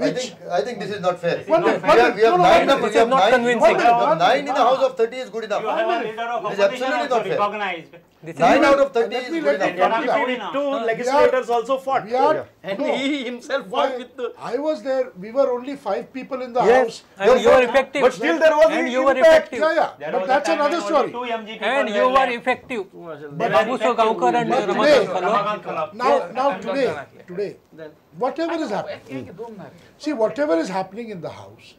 I think this is not fair. We Not have fair. nine No, of not convincing. nine in the house of 30 is good enough. You have a leader of It is opposition absolutely also not fair. recognized. 9 out of 30 is good let me enough. Two legislators also fought. And he himself fought with the... I was there. We were only 5 people in the Yes. house. And you were effective. But still there was and an you were impact. effective. There But was that's a time another when story. only 2 MG people And were you were left. effective. They were Babu effective. Gaonkar and But Ramadan Khalaf. Now today, whatever is happening, see, whatever is happening in the house,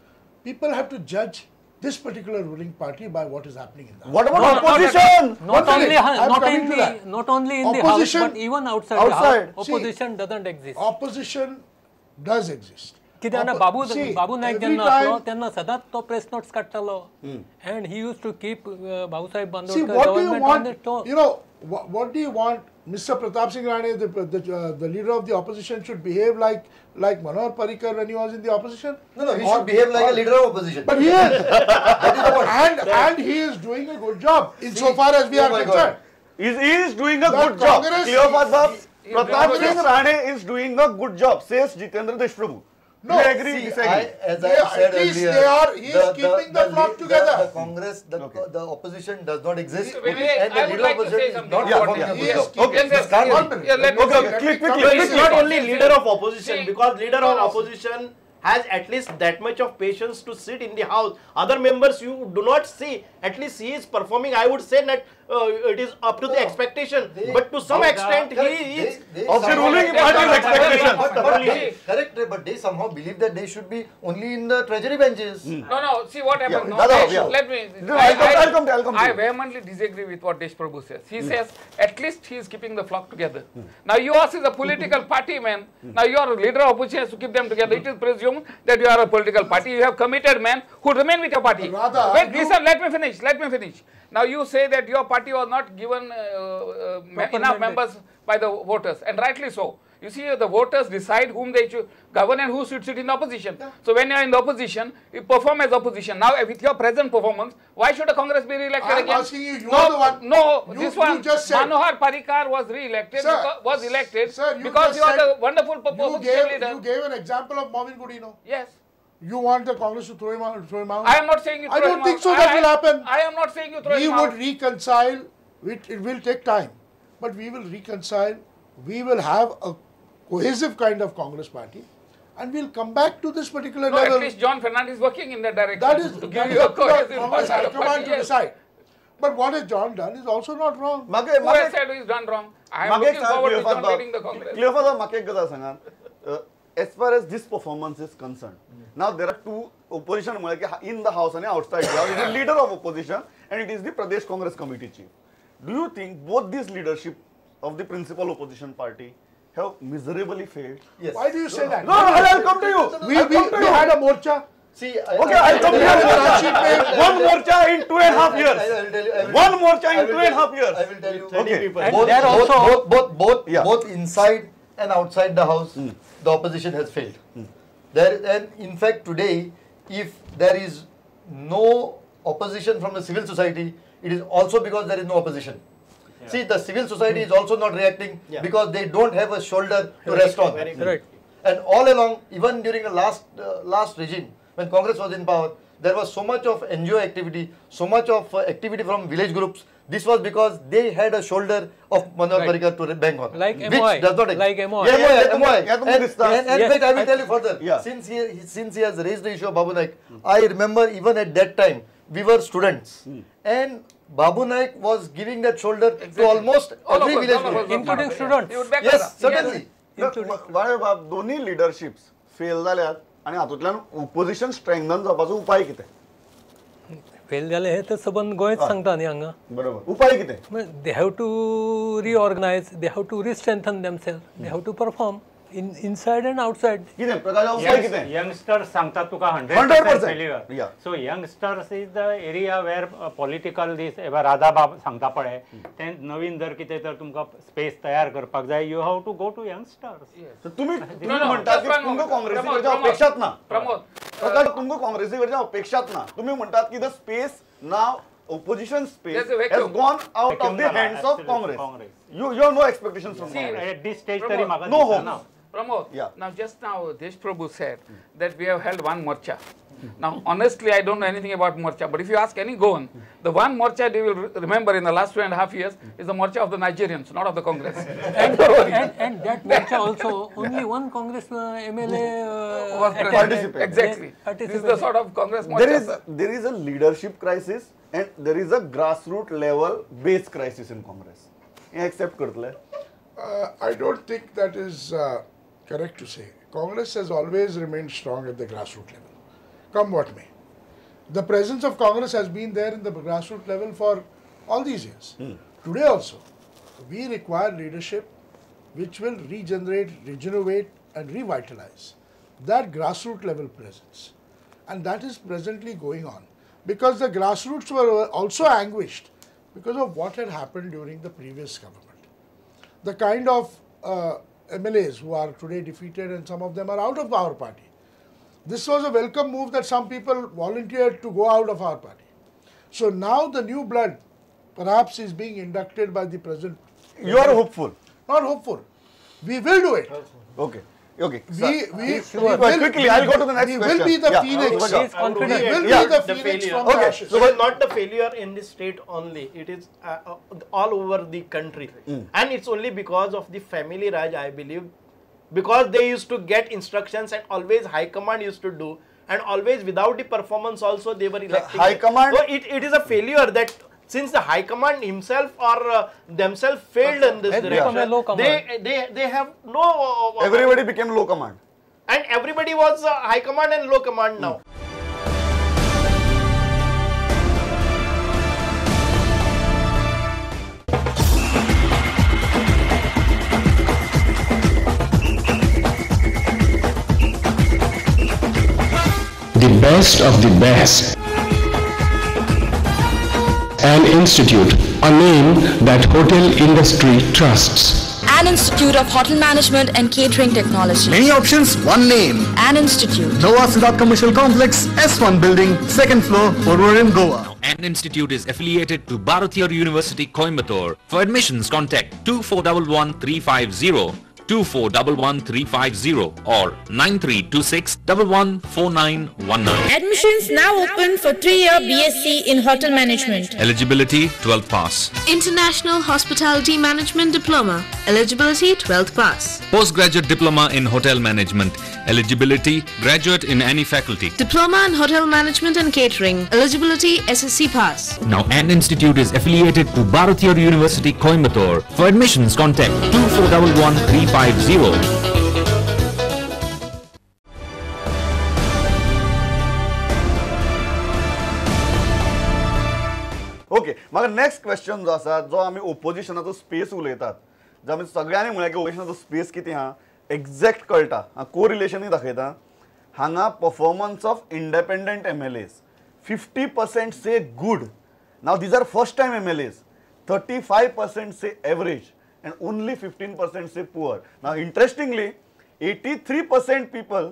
people have to judge this particular ruling party by what is happening in the house. What about opposition? Not only, coming to that. not only in the Opposition- house, but even outside, outside. the house, opposition doesn't exist. Opposition does exist. कित्याक बाबू नायक every जेन्ना असलो time, तेन्ना सदांच तो press notes काडटालो and he used to keep Bhausaheb see, Bandodkar what do you government on the want? top. You know, what do you want? Mr. Pratap Singh Rane, the leader of the opposition, should behave like Manohar Parrikar when he was in the opposition. No, he should behave like a leader of opposition. But he is, and he is doing a good job insofar as we are concerned. He is doing a The good job. Congress- Pratap Singh Rane is doing a good job, says Jitendra Deshprabhu. No, we agree, See, disagree. as I Yeah, said at least earlier, he is keeping the flock together. The Congress, the opposition does not exist, Wait, and the I would leader like of to say opposition is something. not Yeah, performing okay. a He good is job. keeping Yes, Can't yes, be. yeah, let me Okay, say- quick. Please, It's not only leader of opposition, because leader of opposition has at least that much of patience to sit in the house. Other members you do not see. At least he is performing. I would say that it is up to the expectation. But to some extent, he is of the ruling party's expectation. Correct, but they somehow believe that they should be only in the treasury benches. No, see what happened. Yeah. No, Dada, yeah. let me. I'll come to I you. vehemently disagree with what Deshprabhu says. He says at least he is keeping the flock together. Now yours is a political party, man. Now you are a leader of opposition has to keep them together. It is presumed that you are a political party. You have committed men who remain with your party. Rather, Wait, listen, let me finish. Now you say that your party was not given enough members by the voters, and rightly so. You see, the voters decide whom they should govern and who should sit in the opposition. So when you are in the opposition, you perform as opposition. Now with your present performance, why should a Congress be re-elected I am again? asking you, you are the one. No, You- this you one, just said- Manohar Parrikar was re-elected, Sir, was elected sir, you because just you are said- the wonderful You opposition leader. you gave an example of Momin Gudino. Yes. You want the Congress to throw him out? I am not saying you I throw don't him think out. so that will happen. I am not saying you throw We him would out. reconcile. It will take time, but we will reconcile. We will have a cohesive kind of Congress party, and we'll come back to this particular No, level. at least John Fernandez is working in that direction. That is to that give is you a up to the cohesive Congress party. High Command to Yes. decide. But what has John done is also not wrong. Who has said he's done wrong? I am looking forward to John getting the Congress. As far as this performance is concerned, now there are two opposition in the house and outside. There is the leader of opposition and it is the Pradesh Congress Committee chief. Do you think both these leadership of the principal opposition party have miserably failed? Yes. Why do you say that? No, I'll come to you. We had a morcha. See, Okay, I'll come to you. One morcha in 2.5 years. I will tell you. One morcha in 2.5 years. I will tell you. Okay. And there also, Both inside and outside the house, the opposition has failed. And in fact, today, if there is no opposition from the civil society, it is also because there is no opposition. Yeah. See, the civil society is also not reacting because they don't have a shoulder to rest on. right. And all along, even during the last regime, when Congress was in power, there was so much of NGO activity, so much of activity from village groups. This was because they had a shoulder of Manohar Parrikar to bank on. Like which MOI. does not exist. Like MOI. MOI. Yeah, And in fact, I will tell you further. Yeah. Since he has raised the issue of Babu Naik, I remember even at that time, we were students. And Babu Naik was giving that shoulder to almost every village group. Including students. He would back Yes, that up. certainly. दोन्ही लिडरशिप्स fail जाल्यात आणि हातूंतल्यान opposition strengthen जावपाचो उपाय कितें? Fail जाले हे तर सबंद गोंयच सांगता न्ही हांगा. बरोबर. उपाय कितें? They have to reorganize, they have to re-strengthen themselves, they have to perform inside and outside. कितें? प्रकाश उपाय कितें? Youngsters सांगतात तुका 100% failure. Yeah. So youngsters is the area where political this एबा राधा बाब सांगता पळय ते नवीन जर कितें तर तुमकां स्पेस तयार करपाक जाय you have to go to youngsters. तुम्ही म्हणटात की तुमकां काँग्रेसी कडच्या अपेक्षाच ना. प्रमोद, प्रकाश तुमकां काँग्रेसी कडच्या अपेक्षाच ना. तुम्ही म्हणटात की the space now opposition space There's a has vacuum. gone out of Vacuum the झाला, hands of absolutely, Congress. Congress. You have no expectations from Congress. At this stage तरी म्हाका No दिसना. hope. Pramod, Yeah. now just now Desh Prabhu said that we have held one morcha. Now, honestly, I don't know anything about morcha, but if you ask any Goan, the one morcha they will remember in the last 2.5 years is the morcha of the Nigerians, not of the Congress. And that morcha also, only one Congress MLA Was participated. Exactly. This is the sort of Congress morcha. There is a leadership crisis and there is a grassroots level base crisis in Congress. You accept करतले? I don't think that is correct to say. Congress has always remained strong at the grassroots level, come what may. The presence of Congress has been there in the grassroots level for all these years. Today also, we require leadership which will regenerate, regenerate and revitalize that grassroots level presence. And that is presently going on. Because the grassroots were also anguished because of what had happened during the previous government. The kind of MLAs who are today defeated and some of them are out of our party. This was a welcome move that some people volunteered to go out of our party. So now the new blood perhaps is being inducted by the present. You are hopeful? Not hopeful. We will do it. Okay. Okay. We will, quickly, I'll go to the next we question. will be the Yeah. phoenix. He is confident. We will Yeah. be the The phoenix failure. from the Okay. ashes. So it is not the failure in this state only, it is all over the country. And it's only because of the family Raj, I believe, because they used to get instructions and always high command used to do, and always without the performance also they were electing. high command- So it is a failure that since the high command himself or themselves failed in this Has become a low direction, command. they have no... Everybody became low command. and everybody was high command and low command now. The best of the best. An institute, a name that hotel industry trusts. An Institute of Hotel Management and Catering Technology. Many options, one name. An Institute. Nova Siddharth Commercial Complex, S1 Building, 2nd floor, Porvorim, Goa. An institute is affiliated to Bharatiya University, Coimbatore. For admissions, contact 2411 350, 2411 350 or 9326 114919. Admissions now open for 3-year BSc in Hotel Management. Eligibility 12th pass. International Hospitality Management Diploma. Eligibility 12th pass. Postgraduate Diploma in Hotel Management. Eligibility graduate in any faculty. Diploma in Hotel Management and Catering. Eligibility SSC pass. Now An institute is affiliated to Bharatiya University, Coimbatore. For admissions, contact 2411 350. Okay म्हाका next question जो आसा जो आमी ओपोजिशनाचो space उलयतात जो आमी सगळ्यांनी म्हळ्यार की ओपोजिशनाचो स्पेस कितें आहा एक्झॅक्ट कळटा को रिलेशनूय दाखयता हांगा परफॉर्मन्स ऑफ इंडिपेंडंट MLAs 50% से good now these are first time MLAs 35% से average and only 15% say poor. Now interestingly 83% people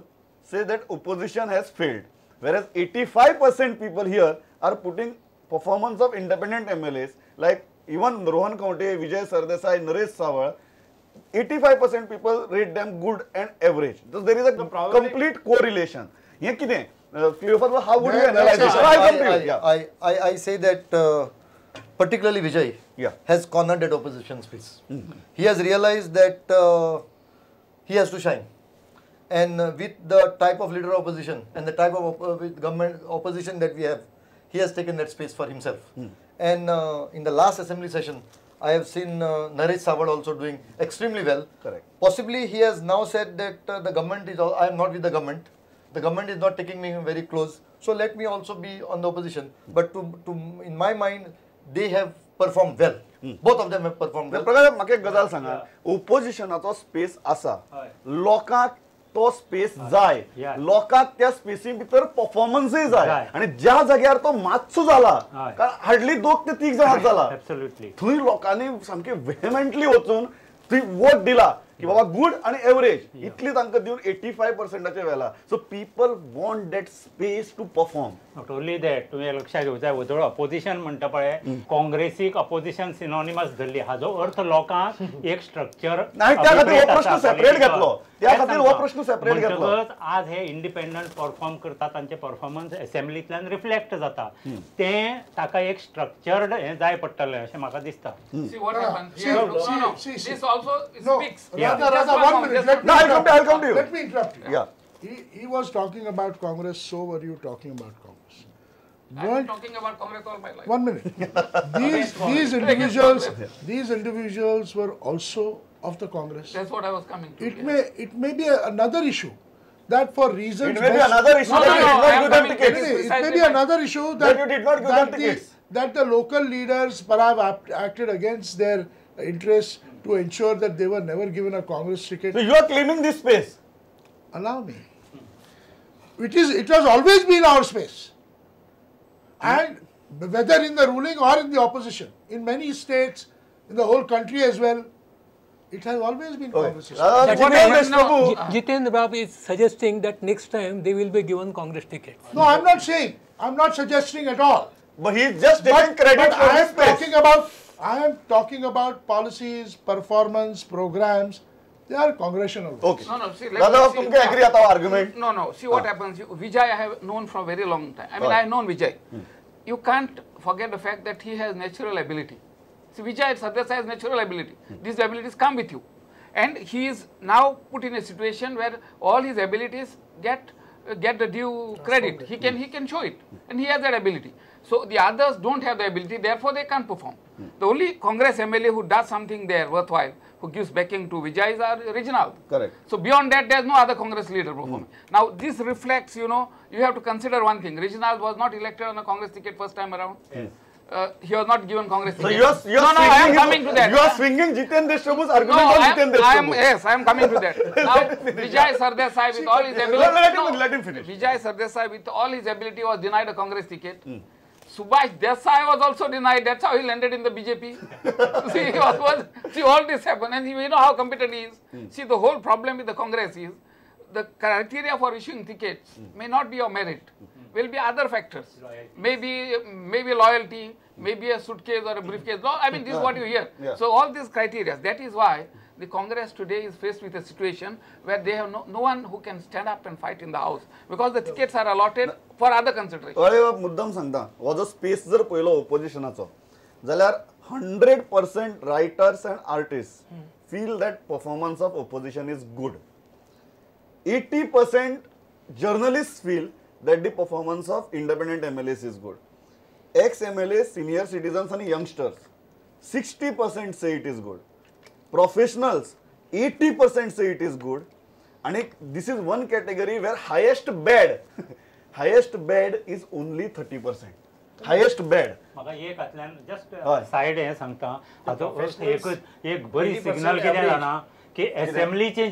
say that opposition has failed, whereas 85% people here are putting performance of independent MLAs like even Rohan Kaunte, Vijay Sardesai, Naresh Sawal, 85% people rate them good and average. So there is a complete correlation. Here kide Cleophas, how would you analyze this? I'll come to you. I say that particularly Vijay has cornered that opposition space. He has realized that he has to shine, and with the type of leader opposition and the type of with government opposition that we have, he has taken that space for himself. And in the last assembly session, I have seen Naresh Sawad also doing extremely well. Correct. Possibly he has now said that the government is, I am not with the government. The government is not taking me very close. So let me also be on the opposition. But in my mind, they have performed well. Both of them have performed well. प्रकाश म्हाका एक गजाल सांगा ओपोजिशनाचो space आसा लोकांक तो space जाय लोकांक त्या Spacey भितर परफॉर्मन्सय जाय आणि ज्या जाग्यार तो मातसो जाला कारण हार्डली 2 ते 3 जणांच जाला थंय लोकांनी सामके व्हेहेमेंटली वचून थंय वोट दिला की बाबा गुड आणि एव्हरेज इतली तांकां दिवन 85%चे वेला. So people want that space to perform. Not only that, तुवें लक्षात घेवचें वजळ अपोजिशन म्हणटा पळय, काँग्रेसीक अपोजिशन सिनोनिमस धरली. हाजो अर्थ लोकांक एक स्ट्रक्चर नाही, त्या खातीर हो प्रश्न सेपरेट घेतलो. त्या खातीर हो प्रश्न सेपरेट घेतलो. आज हे इंडिपेंडंट परफॉर्म करता, तांचे परफॉर्मन्स असेंब्लींतल्यान रिफ्लेक्ट जाता. तें ताका एक स्ट्रक्चर्ड हें जाय पडटलें अशें म्हाका दिसता. See what happens. This also speaks. Radha, 1 minute. I'll come to you. Let me interrupt you. Yeah. He was talking about Congress, so were you talking about Congress? I've been talking about Congress all my life. 1 minute. These individuals were also of the Congress. That's what I was coming to. It may be another issue that for reasons. It may be another issue that you did not give them tickets. It may be another issue that you did not give them tickets. That the local leaders perhaps acted against their interests to ensure that they were never given a Congress ticket. So you are claiming this space. Allow me. It has always been our space. And whether in the ruling or in the opposition, in many states, in the whole country as well, it has always been Congress. Jitendra Babu is suggesting that next time they will be given Congress tickets. No, I'm not saying. I'm not suggesting at all. But he is just taking credit for this space. I am talking about policies, performance, programs. They are congressional. Okay. No, see, Radha, you agree with our argument? No. See what happens. Vijay I have known for a very long time. I mean, I have known Vijay. You can't forget the fact that he has natural ability. See, Vijay Sardesai has natural ability. These abilities come with you. And he is now put in a situation where all his abilities get the due credit. He can show it. And he has that ability. So the others don't have the ability, therefore they can't perform. The only Congress MLA who does something there worthwhile, who gives backing to Vijay is our Reginald. Correct. So beyond that, there's no other Congress leader performing. Now this reflects, you have to consider one thing. Reginald was not elected on a Congress ticket first time around. He was not given Congress ticket. So you are I am coming to that. You are swinging Jitendra Shrabu's argument on Jitendra Shrabu. Yes, I am coming to that. Now, Vijay Sardesai with all his ability. Let him finish. Vijay Sardesai with all his ability was denied a Congress ticket. Subhash Desai was also denied. That's how he landed in the BJP. See, all this happened, and you know how competent he is. See, the whole problem with the Congress is the criteria for issuing tickets may not be of merit. Will be other factors. Maybe loyalty, maybe a suitcase or a briefcase. No, I mean, this is what you hear. Yeah. So all these criteria. That is why the Congress today is faced with a situation where they have no one who can stand up and fight in the house because the tickets are allotted for other considerations. मुद्दाम सांगता हो जो space जर पळयलो ओपोजिशनाचो जाल्यार 100% writers and artist feel that performance of opposition is good. 80% journalists feel that the performance of independent MLAs is good. Ex-MLAs, senior citizens and youngsters, 60% say it is good. Professionals, 80% say it is good. And this is one category where highest bad is only 30%. Highest bad. म्हाका एक हातल्यान just side हें सांगता हाजो एक बरी signal कितें जाणा की असेंब्लीचे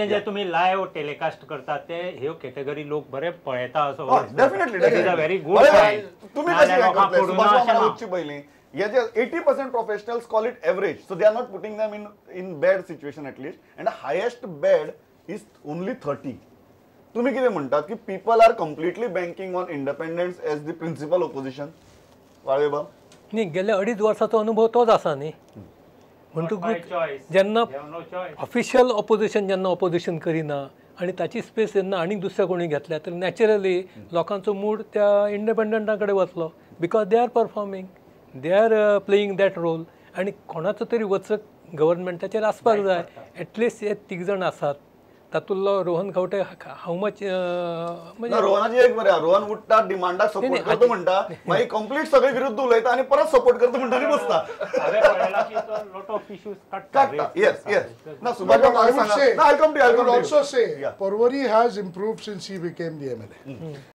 जे तुम्ही लायव्ह टेलिकास्ट करतात ते ह्यो कॅटेगरी लोक बरे पळयता असो डेफिनेटली व्हेरी गुड सायन. तुम्ही कशी पयली याचे 80% professionals call it average, so they are not putting them in bad situation at least, and highest bad is only 30. तुम्ही कितें म्हणटात की people are completely banking on independence as the principal opposition? वाळवेबा न्ही, गेल्या 2.5 वर्साचो अनुभव तोच आसा न्ही. म्हणटकूच जेन्ना ऑफिशियल ऑपोजिशन जेन्ना ऑपोजिशन करिना आणि ताची स्पेस जेन्ना आनीक दुसऱ्या कोणी घेतल्या तर नॅचरली लोकांचो मूड त्या इंडिपेंडंटा कडेन वचलो because they are performing, they are playing that role. आनी कोणाचो तरी वचक गव्हर्नमेंटाचेर आसपाक जाय. एटलिस्ट हे 3 जाण आसात. तातूंतलो रोहन खंवटे हाऊ मच म्हणजे रोहनाची एक बरें रोहन उठटा डिमांडाक सपोर्ट करता म्हणटा मागीर कंप्लीट सगळे विरुद्ध उलयता आनी परत सपोर्ट करता म्हणटा आनी बसता. हांवें पळयला की तो लॉट ऑफ इश्यूज काडटा. येस ना सुभाष बाबू सांगा ना. I'll come to you. Also say Porvorim has improved since he became the MLA.